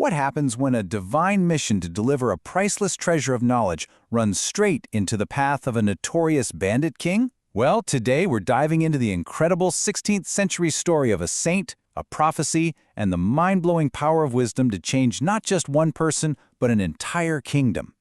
What happens when a divine mission to deliver a priceless treasure of knowledge runs straight into the path of a notorious bandit king? Well, today we're diving into the incredible 16th century story of a saint, a prophecy, and the mind-blowing power of wisdom to change not just one person, but an entire kingdom.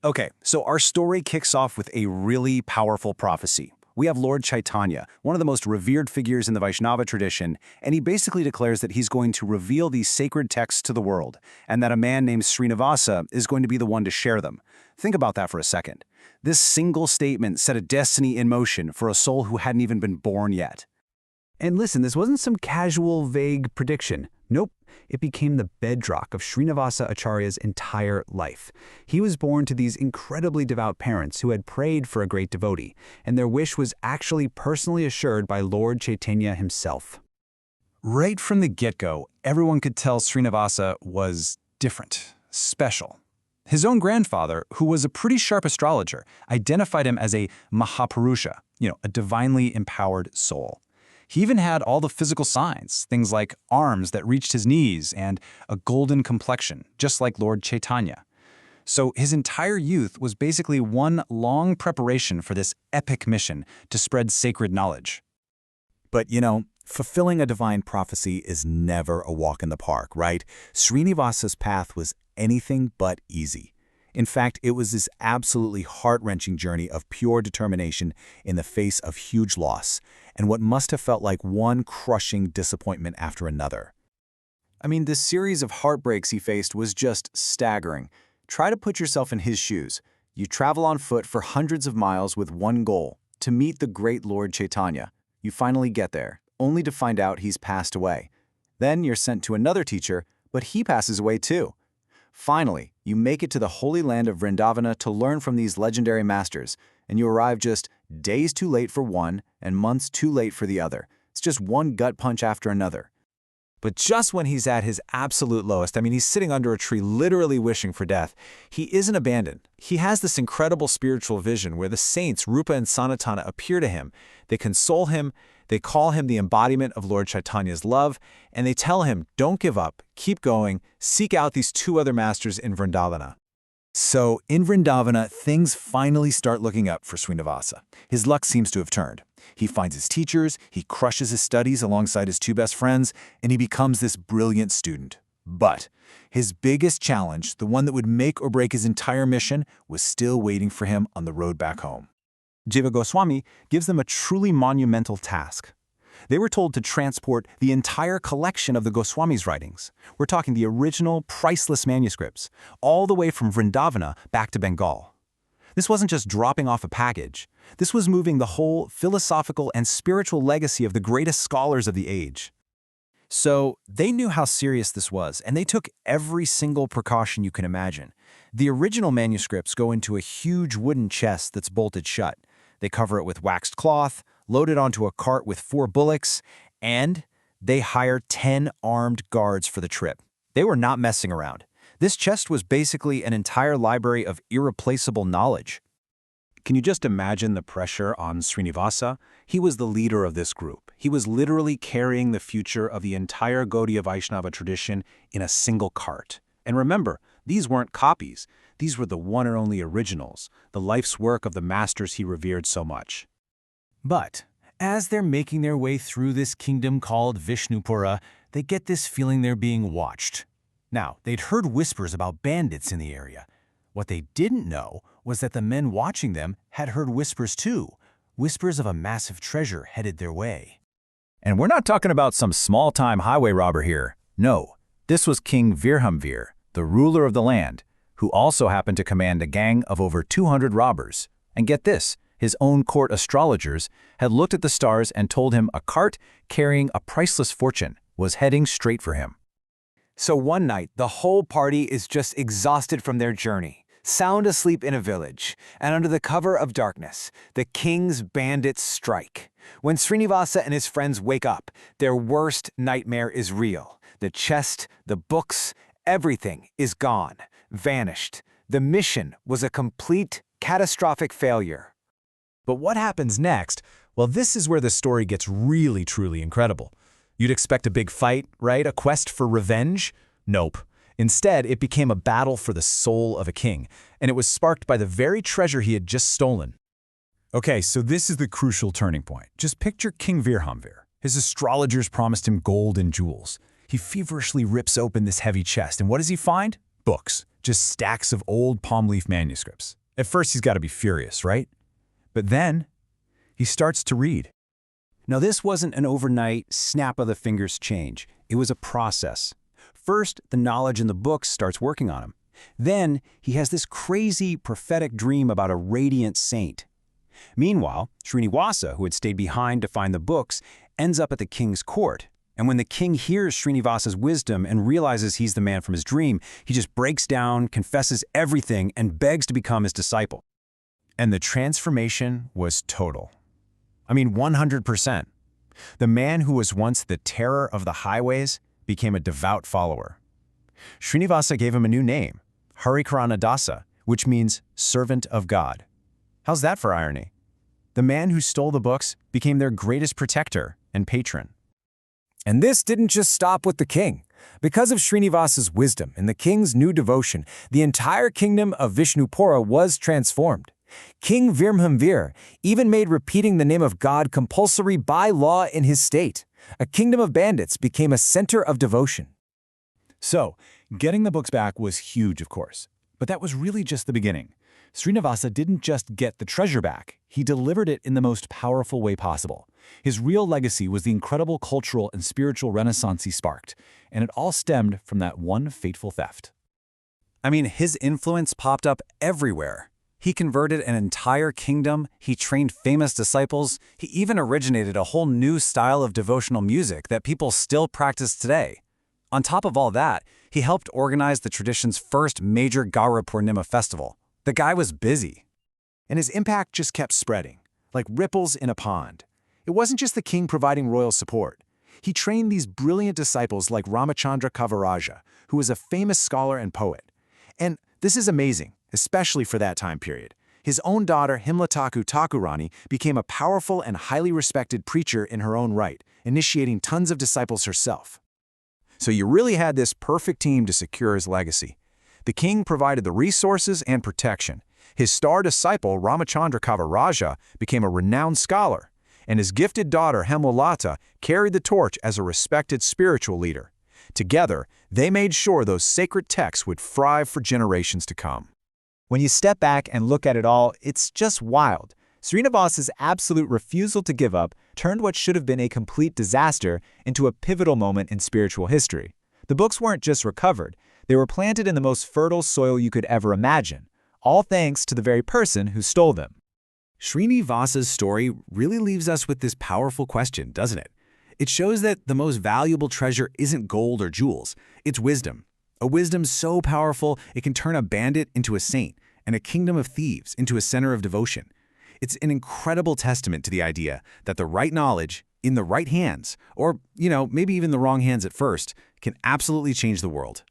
Okay, so our story kicks off with a really powerful prophecy. We have Lord Chaitanya, one of the most revered figures in the Vaishnava tradition, and he basically declares that he's going to reveal these sacred texts to the world, and that a man named Śrīnivāsa is going to be the one to share them. Think about that for a second. This single statement set a destiny in motion for a soul who hadn't even been born yet. And listen, this wasn't some casual, vague prediction. Nope, it became the bedrock of Śrīnivāsa Ācārya's entire life. He was born to these incredibly devout parents who had prayed for a great devotee, and their wish was actually personally assured by Lord Chaitanya himself. Right from the get-go, everyone could tell Śrīnivāsa was different, special. His own grandfather, who was a pretty sharp astrologer, identified him as a Mahapurusha, a divinely empowered soul. He even had all the physical signs, things like arms that reached his knees and a golden complexion, just like Lord Chaitanya. So his entire youth was basically one long preparation for this epic mission to spread sacred knowledge. But, fulfilling a divine prophecy is never a walk in the park, right? Śrīnivāsa's path was anything but easy. In fact, it was this absolutely heart-wrenching journey of pure determination in the face of huge loss, and what must have felt like one crushing disappointment after another. I mean, this series of heartbreaks he faced was just staggering. Try to put yourself in his shoes. You travel on foot for hundreds of miles with one goal, to meet the great Lord Chaitanya. You finally get there, only to find out he's passed away. Then you're sent to another teacher, but he passes away too. Finally, you make it to the holy land of Vṛndāvana to learn from these legendary masters, and you arrive just days too late for one and months too late for the other. It's just one gut punch after another. But just when he's at his absolute lowest, he's sitting under a tree literally wishing for death, he isn't abandoned. He has this incredible spiritual vision where the saints Rupa and Sanatana appear to him. They console him, they call him the embodiment of Lord Chaitanya's love, and they tell him, don't give up, keep going, seek out these two other masters in Vṛndāvana. So in Vṛndāvana, things finally start looking up for Śrīnivāsa. His luck seems to have turned. He finds his teachers, he crushes his studies alongside his two best friends, and he becomes this brilliant student. But his biggest challenge, the one that would make or break his entire mission, was still waiting for him on the road back home. Jiva Goswami gives them a truly monumental task. They were told to transport the entire collection of the Goswamis' writings. We're talking the original, priceless manuscripts, all the way from Vṛndāvana back to Bengal. This wasn't just dropping off a package. This was moving the whole philosophical and spiritual legacy of the greatest scholars of the age. So they knew how serious this was, and they took every single precaution you can imagine. The original manuscripts go into a huge wooden chest that's bolted shut. They cover it with waxed cloth, load it onto a cart with 4 bullocks, and they hire 10 armed guards for the trip. They were not messing around. This chest was basically an entire library of irreplaceable knowledge. Can you just imagine the pressure on Śrīnivāsa? He was the leader of this group. He was literally carrying the future of the entire Gaudiya Vaiṣṇava tradition in a single cart. And remember, these weren't copies. These were the one and only originals, the life's work of the masters he revered so much. But as they're making their way through this kingdom called Vishnupura, they get this feeling they're being watched. Now, they'd heard whispers about bandits in the area. What they didn't know was that the men watching them had heard whispers too, whispers of a massive treasure headed their way. And we're not talking about some small-time highway robber here. No, this was King Vṛndāvana, the ruler of the land, who also happened to command a gang of over 200 robbers. And get this, his own court astrologers had looked at the stars and told him a cart carrying a priceless fortune was heading straight for him. So one night, the whole party is just exhausted from their journey, sound asleep in a village, and under the cover of darkness, the king's bandits strike. When Śrīnivāsa and his friends wake up, their worst nightmare is real. The chest, the books, everything is gone, vanished. The mission was a complete, catastrophic failure. But what happens next? Well, this is where the story gets really, truly incredible. You'd expect a big fight, right? A quest for revenge? Nope. Instead, it became a battle for the soul of a king, and it was sparked by the very treasure he had just stolen. Okay, so this is the crucial turning point. Just picture King Vṛndāvana. His astrologers promised him gold and jewels. He feverishly rips open this heavy chest, and what does he find? Books. Just stacks of old palm leaf manuscripts. At first, he's got to be furious, right? But then, he starts to read. Now, this wasn't an overnight, snap-of-the-fingers change. It was a process. First, the knowledge in the books starts working on him. Then, he has this crazy, prophetic dream about a radiant saint. Meanwhile, Śrīnivāsa, who had stayed behind to find the books, ends up at the king's court. And when the king hears Śrīnivāsa's wisdom and realizes he's the man from his dream, he just breaks down, confesses everything, and begs to become his disciple. And the transformation was total. I mean, 100%. The man who was once the terror of the highways became a devout follower. Śrīnivāsa gave him a new name, Harikarana Dāsa, which means servant of God. How's that for irony? The man who stole the books became their greatest protector and patron. And this didn't just stop with the king. Because of Śrīnivāsa's wisdom and the king's new devotion, the entire kingdom of Vishnupura was transformed. King Vṛndāvana even made repeating the name of God compulsory by law in his state. A kingdom of bandits became a center of devotion. So, getting the books back was huge, of course. But that was really just the beginning. Śrīnivāsa didn't just get the treasure back, he delivered it in the most powerful way possible. His real legacy was the incredible cultural and spiritual renaissance he sparked, and it all stemmed from that one fateful theft. I mean, his influence popped up everywhere. He converted an entire kingdom, he trained famous disciples, he even originated a whole new style of devotional music that people still practice today. On top of all that, he helped organize the tradition's first major Gaura Purnima festival. The guy was busy. And his impact just kept spreading, like ripples in a pond. It wasn't just the king providing royal support. He trained these brilliant disciples like Ramachandra Kavaraja, who was a famous scholar and poet. And this is amazing, especially for that time period. His own daughter, Himlataku Thakurani, became a powerful and highly respected preacher in her own right, initiating tons of disciples herself. So you really had this perfect team to secure his legacy. The king provided the resources and protection. His star disciple, Ramachandra Kavaraja, became a renowned scholar, and his gifted daughter, Hemlalata, carried the torch as a respected spiritual leader. Together, they made sure those sacred texts would thrive for generations to come. When you step back and look at it all, it's just wild. Śrīnivāsa's absolute refusal to give up turned what should have been a complete disaster into a pivotal moment in spiritual history. The books weren't just recovered, they were planted in the most fertile soil you could ever imagine, all thanks to the very person who stole them. Śrīnivāsa's story really leaves us with this powerful question, doesn't it? It shows that the most valuable treasure isn't gold or jewels, it's wisdom. A wisdom so powerful it can turn a bandit into a saint and a kingdom of thieves into a center of devotion. It's an incredible testament to the idea that the right knowledge, in the right hands, or, maybe even the wrong hands at first, can absolutely change the world.